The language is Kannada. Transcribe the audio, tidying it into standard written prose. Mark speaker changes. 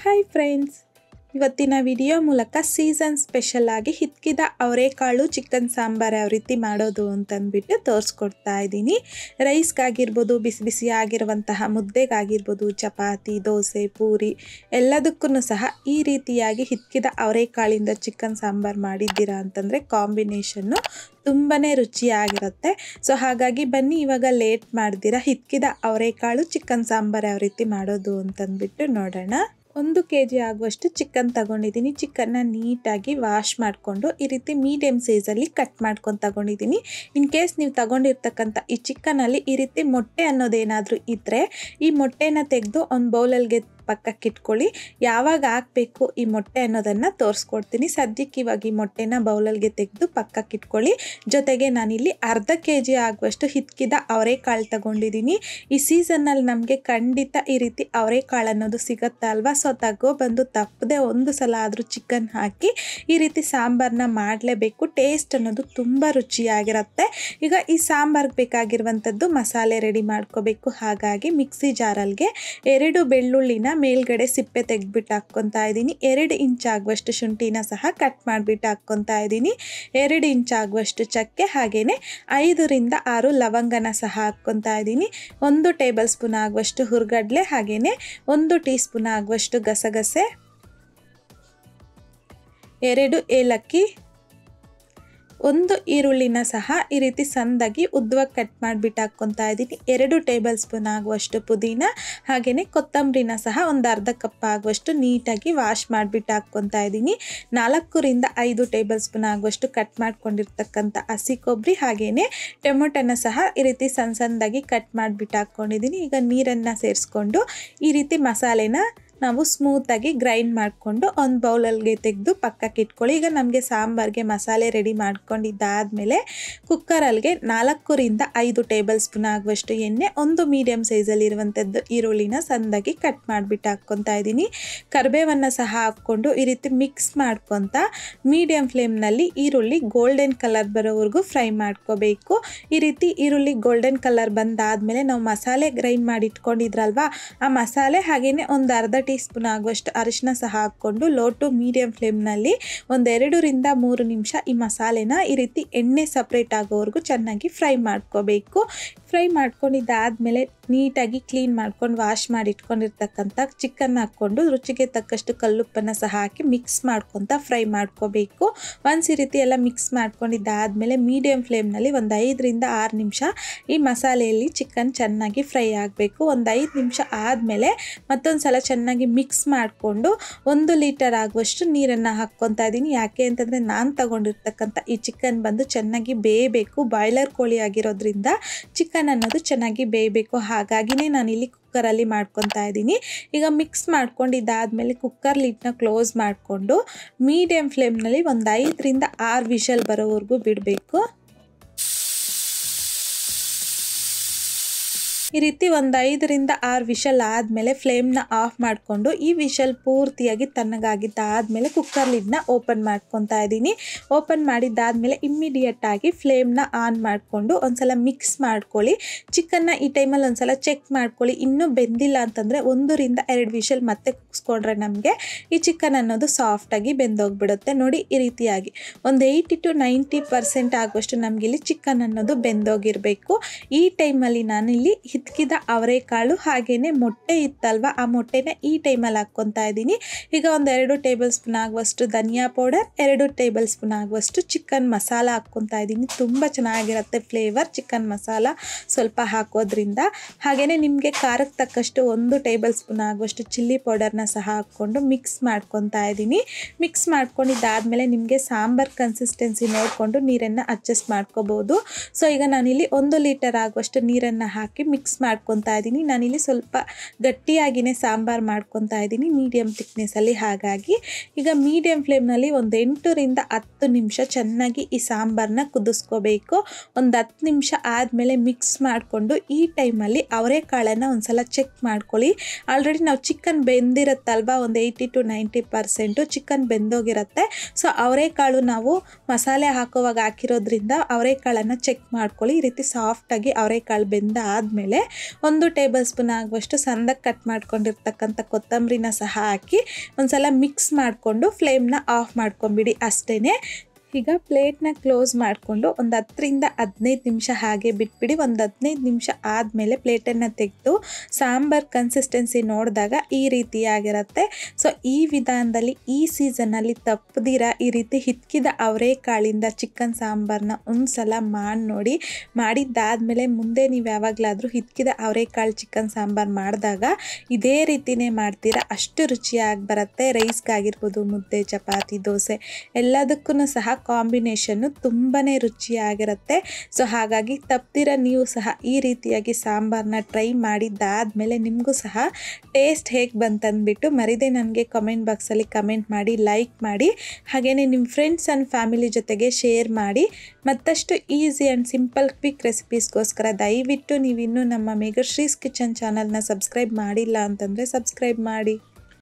Speaker 1: ಹಾಯ್ ಫ್ರೆಂಡ್ಸ್, ಇವತ್ತಿನ ವಿಡಿಯೋ ಮೂಲಕ ಸೀಸನ್ ಸ್ಪೆಷಲ್ ಆಗಿ ಹಿತ್ಕಿದ ಅವರೆಕಾಳು ಚಿಕನ್ ಸಾಂಬಾರ್ ಯಾವ ರೀತಿ ಮಾಡೋದು ಅಂತಂದ್ಬಿಟ್ಟು ತೋರಿಸ್ಕೊಡ್ತಾ ಇದ್ದೀನಿ. ರೈಸ್ಗಾಗಿರ್ಬೋದು, ಬಿಸಿ ಬಿಸಿ ಆಗಿರುವಂತಹ ಮುದ್ದೆಗಾಗಿರ್ಬೋದು, ಚಪಾತಿ, ದೋಸೆ, ಪೂರಿ ಎಲ್ಲದಕ್ಕೂ ಸಹ ಈ ರೀತಿಯಾಗಿ ಹಿತ್ಕಿದ ಅವರೆಕಾಳಿಂದ ಚಿಕನ್ ಸಾಂಬಾರ್ ಮಾಡಿದ್ದೀರಾ ಅಂತಂದರೆ ಕಾಂಬಿನೇಷನ್ನು ತುಂಬಾ ರುಚಿಯಾಗಿರುತ್ತೆ. ಸೊ ಹಾಗಾಗಿ ಬನ್ನಿ ಇವಾಗ ಲೇಟ್ ಮಾಡ್ದಿರ ಹಿತ್ಕಿದ ಅವರೆಕಾಳು ಚಿಕನ್ ಸಾಂಬಾರ್ ಯಾವ ರೀತಿ ಮಾಡೋದು ಅಂತಂದ್ಬಿಟ್ಟು ನೋಡೋಣ. 1 kg ಆಗುವಷ್ಟು ಚಿಕನ್ ತಗೊಂಡಿದ್ದೀನಿ. ಚಿಕನ್ನ ನೀಟಾಗಿ ವಾಶ್ ಮಾಡಿಕೊಂಡು ಈ ರೀತಿ ಮೀಡಿಯಮ್ ಸೈಜಲ್ಲಿ ಕಟ್ ಮಾಡ್ಕೊಂಡು ತಗೊಂಡಿದ್ದೀನಿ. ಇನ್ ಕೇಸ್ ನೀವು ತಗೊಂಡಿರ್ತಕ್ಕಂಥ ಈ ಚಿಕನಲ್ಲಿ ಈ ರೀತಿ ಮೊಟ್ಟೆ ಅನ್ನೋದೇನಾದರೂ ಇದ್ದರೆ ಈ ಮೊಟ್ಟೆನ ತೆಗೆದು ಒಂದು ಬೌಲಲ್ಗೆ ಪಕ್ಕಕ್ಕಿಟ್ಕೊಳ್ಳಿ. ಯಾವಾಗ ಹಾಕಬೇಕು ಈ ಮೊಟ್ಟೆ ಅನ್ನೋದನ್ನು ತೋರಿಸ್ಕೊಡ್ತೀನಿ. ಸದ್ಯಕ್ಕೆ ಇವಾಗ ಈ ಮೊಟ್ಟೆನ ಬೌಲಲ್ಗೆ ತೆಗೆದು ಪಕ್ಕಕ್ಕಿಟ್ಕೊಳ್ಳಿ. ಜೊತೆಗೆ ನಾನಿಲ್ಲಿ ಅರ್ಧ kg ಆಗುವಷ್ಟು ಹಿತ್ಕಿದ ಅವರೆಕಾಳು ತಗೊಂಡಿದ್ದೀನಿ. ಈ ಸೀಸನ್ನಲ್ಲಿ ನಮಗೆ ಖಂಡಿತ ಈ ರೀತಿ ಅವರೆಕಾಳು ಅನ್ನೋದು ಸಿಗುತ್ತೆ ಅಲ್ವಾ. ಸೊ ತಗೊಬಂದು ತಪ್ಪದೆ ಒಂದು ಸಲ ಆದರೂ ಚಿಕನ್ ಹಾಕಿ ಈ ರೀತಿ ಸಾಂಬಾರನ್ನ ಮಾಡಲೇಬೇಕು. ಟೇಸ್ಟ್ ಅನ್ನೋದು ತುಂಬ ರುಚಿಯಾಗಿರುತ್ತೆ. ಈಗ ಈ ಸಾಂಬಾರ್ಗೆ ಬೇಕಾಗಿರುವಂಥದ್ದು ಮಸಾಲೆ ರೆಡಿ ಮಾಡ್ಕೋಬೇಕು. ಹಾಗಾಗಿ ಮಿಕ್ಸಿ ಜಾರಲ್ಗೆ 2 ಬೆಳ್ಳುಳ್ಳಿನ ಮೇಲ್ಗಡೆ ಸಿಪ್ಪೆ ತೆಗೆದ್ಬಿಟ್ಟು ಹಾಕ್ಕೊತಾ ಇದ್ದೀನಿ. 2 ಇಂಚ್ ಆಗುವಷ್ಟು ಶುಂಠಿನ ಸಹ ಕಟ್ ಮಾಡಿಬಿಟ್ಟು ಹಾಕ್ಕೊತಾ ಇದ್ದೀನಿ. 2 ಇಂಚ್ ಆಗುವಷ್ಟು ಚಕ್ಕೆ, ಹಾಗೆಯೇ 5 ರಿಂದ 6 ಲವಂಗನ ಸಹ ಹಾಕ್ಕೊತಾ ಇದ್ದೀನಿ. 1 ಟೇಬಲ್ ಸ್ಪೂನ್ ಆಗುವಷ್ಟು ಹುರ್ಗಡ್ಲೆ, ಹಾಗೆಯೇ 1 ಟೀ ಸ್ಪೂನ್ ಆಗುವಷ್ಟು ಗಸಗಸೆ, 2 ಏಲಕ್ಕಿ, 1 ಈರುಳ್ಳಿನ ಸಹ ಈ ರೀತಿ ಸಣ್ಣದಾಗಿ ಉದ್ದವಾಗಿ ಕಟ್ ಮಾಡಿಬಿಟ್ಟು ಹಾಕ್ಕೊತಾ ಇದ್ದೀನಿ. 2 ಟೇಬಲ್ ಸ್ಪೂನ್ ಆಗುವಷ್ಟು ಪುದೀನ, ಹಾಗೆಯೇ ಕೊತ್ತಂಬರಿನ ಸಹ ಒಂದು ಅರ್ಧ ಕಪ್ ಆಗುವಷ್ಟು ನೀಟಾಗಿ ವಾಶ್ ಮಾಡಿಬಿಟ್ಟು ಹಾಕ್ಕೊತಾ ಇದ್ದೀನಿ. 4 ರಿಂದ 5 ಟೇಬಲ್ ಸ್ಪೂನ್ ಆಗುವಷ್ಟು ಕಟ್ ಮಾಡ್ಕೊಂಡಿರ್ತಕ್ಕಂಥ ಹಸಿ ಕೊಬ್ಬರಿ, ಹಾಗೆಯೇ ಟೊಮೊಟೊನ ಸಹ ಈ ರೀತಿ ಸಣ್ಣದಾಗಿ ಕಟ್ ಮಾಡಿಬಿಟ್ಟು ಹಾಕ್ಕೊಂಡಿದ್ದೀನಿ. ಈಗ ನೀರನ್ನು ಸೇರಿಸ್ಕೊಂಡು ಈ ರೀತಿ ಮಸಾಲೆನ ನಾವು ಸ್ಮೂತಾಗಿ ಗ್ರೈಂಡ್ ಮಾಡಿಕೊಂಡು ಒಂದು ಬೌಲಲ್ಗೆ ತೆಗೆದು ಪಕ್ಕಕ್ಕೆ ಇಟ್ಕೊಳ್ಳಿ. ಈಗ ನಮಗೆ ಸಾಂಬಾರ್ಗೆ ಮಸಾಲೆ ರೆಡಿ ಮಾಡ್ಕೊಂಡಿದ್ದಾದಮೇಲೆ ಕುಕ್ಕರಲ್ಗೆ 4 ರಿಂದ 5 ಟೇಬಲ್ ಸ್ಪೂನ್ ಆಗುವಷ್ಟು ಎಣ್ಣೆ, 1 ಮೀಡಿಯಮ್ ಸೈಜಲ್ಲಿರುವಂಥದ್ದು ಈರುಳ್ಳಿನ ಸಣ್ಣದಾಗಿ ಕಟ್ ಮಾಡಿಬಿಟ್ಟು ಹಾಕ್ಕೊತಾ ಇದ್ದೀನಿ. ಕರಿಬೇವನ್ನು ಸಹ ಹಾಕ್ಕೊಂಡು ಈ ರೀತಿ ಮಿಕ್ಸ್ ಮಾಡ್ಕೊತಾ ಮೀಡಿಯಮ್ ಫ್ಲೇಮ್ನಲ್ಲಿ ಈರುಳ್ಳಿ ಗೋಲ್ಡನ್ ಕಲರ್ ಬರೋವರೆಗೂ ಫ್ರೈ ಮಾಡ್ಕೋಬೇಕು. ಈ ರೀತಿ ಈರುಳ್ಳಿ ಗೋಲ್ಡನ್ ಕಲರ್ ಬಂದಾದಮೇಲೆ ನಾವು ಮಸಾಲೆ ಗ್ರೈಂಡ್ ಮಾಡಿ ಇಟ್ಕೊಂಡಿದ್ರಲ್ವಾ, ಆ ಮಸಾಲೆ ಹಾಗೆಯೇ ಒಂದು ಅರ್ಧ ಟೀ ಸ್ಪೂನ್ ಆಗುವಷ್ಟು ಅರಿಶಿನ ಸಹ ಹಾಕ್ಕೊಂಡು ಲೋ ಟು ಮೀಡಿಯಮ್ ಫ್ಲೇಮ್ನಲ್ಲಿ 2 ರಿಂದ 3 ನಿಮಿಷ ಈ ಮಸಾಲೆನ ಈ ರೀತಿ ಎಣ್ಣೆ ಸಪ್ರೇಟ್ ಆಗೋವರೆಗೂ ಚೆನ್ನಾಗಿ ಫ್ರೈ ಮಾಡ್ಕೋಬೇಕು. ಫ್ರೈ ಮಾಡ್ಕೊಂಡಿದ್ದಾದಮೇಲೆ ನೀಟಾಗಿ ಕ್ಲೀನ್ ಮಾಡ್ಕೊಂಡು ವಾಶ್ ಮಾಡಿ ಇಟ್ಕೊಂಡಿರ್ತಕ್ಕಂಥ ಚಿಕನ್ ಹಾಕ್ಕೊಂಡು ರುಚಿಗೆ ತಕ್ಕಷ್ಟು ಕಲ್ಲುಪ್ಪನ್ನು ಸಹ ಹಾಕಿ ಮಿಕ್ಸ್ ಮಾಡ್ಕೊತ ಫ್ರೈ ಮಾಡ್ಕೋಬೇಕು. ಈ ರೀತಿ ಎಲ್ಲ ಮಿಕ್ಸ್ ಮಾಡ್ಕೊಂಡಿದ್ದಾದಮೇಲೆ ಮೀಡಿಯಮ್ ಫ್ಲೇಮ್ನಲ್ಲಿ ಒಂದು 5 ರಿಂದ 6 ನಿಮಿಷ ಈ ಮಸಾಲೆಯಲ್ಲಿ ಚಿಕನ್ ಚೆನ್ನಾಗಿ ಫ್ರೈ ಆಗಬೇಕು. ಒಂದು 5 ನಿಮಿಷ ಆದಮೇಲೆ ಮತ್ತೊಂದು ಸಲ ಚೆನ್ನಾಗಿ ಮಿಕ್ಸ್ ಮಾಡಿಕೊಂಡು 1 ಲೀಟರ್ ಆಗುವಷ್ಟು ನೀರನ್ನು ಹಾಕ್ಕೊತಾ ಇದ್ದೀನಿ. ಯಾಕೆ ಅಂತಂದರೆ ನಾನು ತಗೊಂಡಿರ್ತಕ್ಕಂಥ ಈ ಚಿಕನ್ ಬಂದು ಚೆನ್ನಾಗಿ ಬೇಯಬೇಕು. ಬಾಯ್ಲರ್ ಕೋಳಿ ಆಗಿರೋದ್ರಿಂದ ಚಿಕನ್ ಅನ್ನೋದು ಚೆನ್ನಾಗಿ ಬೇಯಬೇಕು. ಹಾಗಾಗಿನೇ ನಾನಿಲ್ಲಿ ಕುಕ್ಕರಲ್ಲಿ ಮಾಡ್ಕೊತಾ ಇದ್ದೀನಿ. ಈಗ ಮಿಕ್ಸ್ ಮಾಡ್ಕೊಂಡಿದ್ದಾದಮೇಲೆ ಕುಕ್ಕರ್ ಲಿಡ್ನ ಕ್ಲೋಸ್ ಮಾಡಿಕೊಂಡು ಮೀಡಿಯಮ್ ಫ್ಲೇಮ್ನಲ್ಲಿ ಒಂದು 5 ರಿಂದ 6 ವಿಷಲ್ ಬರೋವರೆಗೂ ಬಿಡಬೇಕು. ಈ ರೀತಿ ಒಂದು 5 ರಿಂದ 6 ವಿಷಲ್ ಆದಮೇಲೆ ಫ್ಲೇಮ್ನ ಆಫ್ ಮಾಡಿಕೊಂಡು ಈ ವಿಷಲ್ ಪೂರ್ತಿಯಾಗಿ ತಣ್ಣಗಾಗಿದ್ದಾದಮೇಲೆ ಕುಕ್ಕರ್ ಲಿಡ್ನ ಓಪನ್ ಮಾಡ್ಕೊತಾ ಇದ್ದೀನಿ. ಓಪನ್ ಮಾಡಿದ್ದಾದಮೇಲೆ ಇಮ್ಮಿಡಿಯೇಟಾಗಿ ಫ್ಲೇಮ್ನ ಆನ್ ಮಾಡಿಕೊಂಡು ಒಂದ್ಸಲ ಮಿಕ್ಸ್ ಮಾಡ್ಕೊಳ್ಳಿ. ಚಿಕನ್ನ ಈ ಟೈಮಲ್ಲಿ ಒಂದ್ಸಲ ಚೆಕ್ ಮಾಡ್ಕೊಳ್ಳಿ. ಇನ್ನೂ ಬೆಂದಿಲ್ಲ ಅಂತಂದರೆ 1 ರಿಂದ 2 ವಿಷಲ್ ಮತ್ತೆ ಕುಗ್ಸ್ಕೊಂಡ್ರೆ ನಮಗೆ ಈ ಚಿಕನ್ ಅನ್ನೋದು ಸಾಫ್ಟಾಗಿ ಬೆಂದೋಗ್ಬಿಡುತ್ತೆ. ನೋಡಿ ಈ ರೀತಿಯಾಗಿ ಒಂದು 80 to 90% ಆಗುವಷ್ಟು ನಮಗಿಲ್ಲಿ ಚಿಕನ್ ಅನ್ನೋದು ಬೆಂದೋಗಿರಬೇಕು. ಈ ಟೈಮಲ್ಲಿ ನಾನಿಲ್ಲಿ ಹಿತ್ಕಿದ ಅವರೆಕಾಳು ಹಾಗೆಯೇ ಮೊಟ್ಟೆ ಇತ್ತಲ್ವ, ಆ ಮೊಟ್ಟೆನ ಈ ಟೈಮಲ್ಲಿ ಹಾಕ್ಕೊತಾ ಇದ್ದೀನಿ. ಈಗ ಒಂದು 2 ಟೇಬಲ್ ಸ್ಪೂನ್ ಆಗುವಷ್ಟು ಧನಿಯಾ ಪೌಡರ್, 2 ಟೇಬಲ್ ಸ್ಪೂನ್ ಆಗುವಷ್ಟು ಚಿಕನ್ ಮಸಾಲ ಹಾಕ್ಕೊತಾ ಇದ್ದೀನಿ. ತುಂಬ ಚೆನ್ನಾಗಿರುತ್ತೆ ಫ್ಲೇವರ್ ಚಿಕನ್ ಮಸಾಲ ಸ್ವಲ್ಪ ಹಾಕೋದ್ರಿಂದ. ಹಾಗೆಯೇ ನಿಮಗೆ ಖಾರಕ್ಕೆ ತಕ್ಕಷ್ಟು 1 ಟೇಬಲ್ ಸ್ಪೂನ್ ಆಗುವಷ್ಟು ಚಿಲ್ಲಿ ಪೌಡರ್ನ ಸಹ ಹಾಕ್ಕೊಂಡು ಮಿಕ್ಸ್ ಮಾಡ್ಕೊತಾ ಇದ್ದೀನಿ. ಮಿಕ್ಸ್ ಮಾಡ್ಕೊಂಡಿದ್ದಾದಮೇಲೆ ನಿಮಗೆ ಸಾಂಬಾರ್ ಕನ್ಸಿಸ್ಟೆನ್ಸಿ ನೋಡಿಕೊಂಡು ನೀರನ್ನು ಅಡ್ಜಸ್ಟ್ ಮಾಡ್ಕೋಬೋದು. ಸೊ ಈಗ ನಾನಿಲ್ಲಿ 1 ಲೀಟರ್ ಆಗುವಷ್ಟು ನೀರನ್ನು ಹಾಕಿ ಮಿಕ್ಸ್ ಮಾಡ್ಕೊತಾ ಇದ್ದೀನಿ. ನಾನಿಲ್ಲಿ ಸ್ವಲ್ಪ ಗಟ್ಟಿಯಾಗಿಯೇ ಸಾಂಬಾರು ಮಾಡ್ಕೊತಾ ಇದ್ದೀನಿ ಮೀಡಿಯಮ್ ಥಿಕ್ನೆಸ್ಸಲ್ಲಿ. ಹಾಗಾಗಿ ಈಗ ಮೀಡಿಯಮ್ ಫ್ಲೇಮ್ನಲ್ಲಿ ಒಂದು 8 ರಿಂದ 10 ನಿಮಿಷ ಚೆನ್ನಾಗಿ ಈ ಸಾಂಬಾರನ್ನ ಕುದಿಸ್ಕೋಬೇಕು. ಒಂದು 10 ನಿಮಿಷ ಆದಮೇಲೆ ಮಿಕ್ಸ್ ಮಾಡಿಕೊಂಡು ಈ ಟೈಮಲ್ಲಿ ಅವರೆಕಾಳನ್ನು ಒಂದ್ಸಲ ಚೆಕ್ ಮಾಡ್ಕೊಳ್ಳಿ. ಆಲ್ರೆಡಿ ನಾವು ಚಿಕನ್ ಬೆಂದಿರುತ್ತಲ್ವ, ಒಂದು 80 to 90% ಚಿಕನ್ ಬೆಂದೋಗಿರುತ್ತೆ. ಸೊ ಅವರೆಕಾಳು ನಾವು ಮಸಾಲೆ ಹಾಕೋವಾಗ ಹಾಕಿರೋದ್ರಿಂದ ಅವರೆಕಾಳನ್ನು ಚೆಕ್ ಮಾಡ್ಕೊಳ್ಳಿ. ಈ ರೀತಿ ಸಾಫ್ಟಾಗಿ ಅವರೆಕಾಳು ಬೆಂದ ಆದಮೇಲೆ ಅದಾದಮೇಲೆ 1 ಟೇಬಲ್ ಸ್ಪೂನ್ ಆಗುವಷ್ಟು ಸಣ್ಣಗೆ ಕಟ್ ಮಾಡ್ಕೊಂಡಿರ್ತಕ್ಕಂಥ ಕೊತ್ತಂಬರಿನ ಸಹ ಹಾಕಿ ಒಂದು ಸಲ ಮಿಕ್ಸ್ ಮಾಡಿಕೊಂಡು ಫ್ಲೇಮ್ನ ಆಫ್ ಮಾಡ್ಕೊಂಬಿಡಿ ಅಷ್ಟೇ. ಈಗ ಪ್ಲೇಟ್ನ ಕ್ಲೋಸ್ ಮಾಡಿಕೊಂಡು ಒಂದು 10ರಿಂದ 15 ನಿಮಿಷ ಹಾಗೆ ಬಿಟ್ಬಿಡಿ. ಒಂದು 15 ನಿಮಿಷ ಆದಮೇಲೆ ಪ್ಲೇಟನ್ನು ತೆಗೆದು ಸಾಂಬಾರ್ ಕನ್ಸಿಸ್ಟೆನ್ಸಿ ನೋಡಿದಾಗ ಈ ರೀತಿಯಾಗಿರುತ್ತೆ. ಸೊ ಈ ವಿಧಾನದಲ್ಲಿ ಈ ಸೀಸನ್ನಲ್ಲಿ ತಪ್ಪದಿರ ಈ ರೀತಿ ಹಿತ್ಕಿದ ಅವರೆಕಾಳಿಂದ ಚಿಕನ್ ಸಾಂಬಾರನ್ನ ಒಂದು ಸಲ ಮಾಡಿ ನೋಡಿ. ಮಾಡಿದ್ದಾದಮೇಲೆ ಮುಂದೆ ನೀವು ಯಾವಾಗಲಾದರೂ ಹಿತ್ಕಿದ ಅವರೆಕಾಳು ಚಿಕನ್ ಸಾಂಬಾರು ಮಾಡಿದಾಗ ಇದೇ ರೀತಿಯೇ ಮಾಡ್ತೀರಾ, ಅಷ್ಟು ರುಚಿಯಾಗಿ ಬರುತ್ತೆ. ರೈಸ್ಗಾಗಿರ್ಬೋದು, ಮುದ್ದೆ, ಚಪಾತಿ, ದೋಸೆ ಎಲ್ಲದಕ್ಕೂ ಸಹ ಕಾಂಬಿನೇಷನ್ನು ತುಂಬಾ ರುಚಿಯಾಗಿರುತ್ತೆ. ಸೊ ಹಾಗಾಗಿ ತಪ್ಪದಿರ ನೀವು ಸಹ ಈ ರೀತಿಯಾಗಿ ಸಾಂಬಾರನ್ನ ಟ್ರೈ ಮಾಡಿದ್ದಾದಮೇಲೆ ನಿಮಗೂ ಸಹ ಟೇಸ್ಟ್ ಹೇಗೆ ಬಂತಂದ್ಬಿಟ್ಟು ಮರಿದೇ ನನಗೆ ಕಮೆಂಟ್ ಬಾಕ್ಸಲ್ಲಿ ಕಮೆಂಟ್ ಮಾಡಿ, ಲೈಕ್ ಮಾಡಿ, ಹಾಗೆಯೇ ನಿಮ್ಮ ಫ್ರೆಂಡ್ಸ್ ಆ್ಯಂಡ್ ಫ್ಯಾಮಿಲಿ ಜೊತೆಗೆ ಶೇರ್ ಮಾಡಿ. ಮತ್ತಷ್ಟು ಈಸಿ ಆ್ಯಂಡ್ ಸಿಂಪಲ್ ಕ್ವಿಕ್ ರೆಸಿಪೀಸ್ಗೋಸ್ಕರ ದಯವಿಟ್ಟು ನೀವಿನ್ನೂ ನಮ್ಮ ಮೇಘಶ್ರೀಸ್ ಕಿಚನ್ ಚಾನಲ್ನ ಸಬ್ಸ್ಕ್ರೈಬ್ ಮಾಡಿಲ್ಲ ಅಂತಂದರೆ ಸಬ್ಸ್ಕ್ರೈಬ್ ಮಾಡಿ.